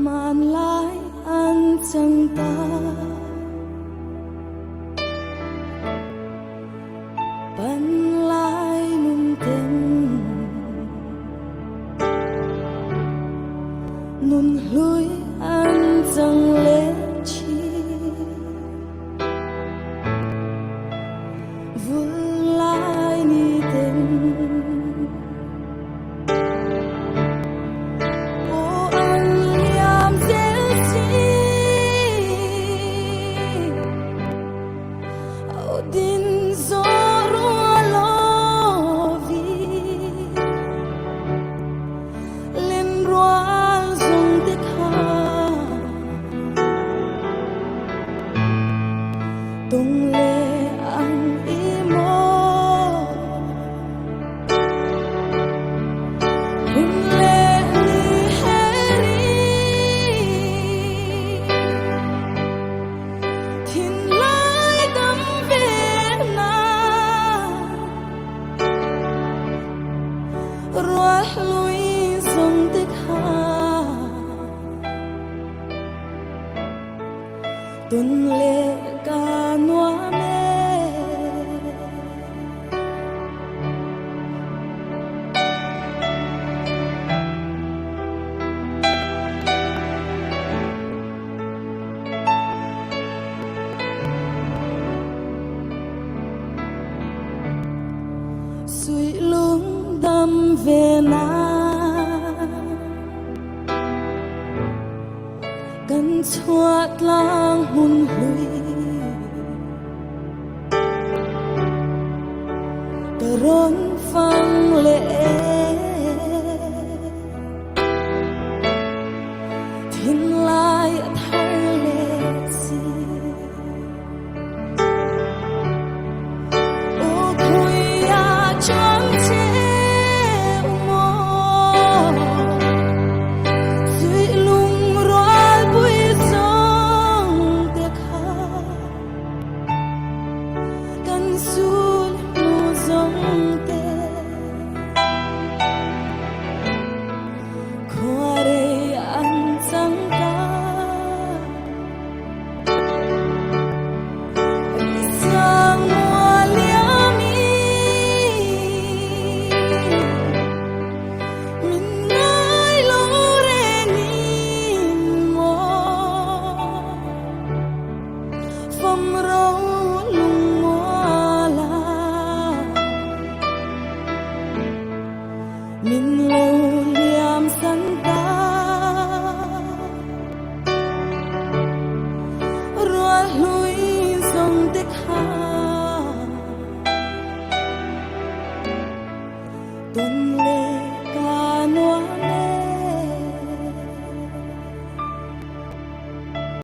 man lai an chang ta ban lai nun ten nun lui an chang le chi vul lai ni ten din zoro lovi len roal zong te kha tung le ang imo kun le ni heri tin ruah lui zong te kha tun le ka noa me sui lung đam về na gần chuột lang hun hui cờ rôn phăng lệ thiên lai thar lệ si ô thôi ya choang che min lo liam san ta ruah lui zong te kha tun le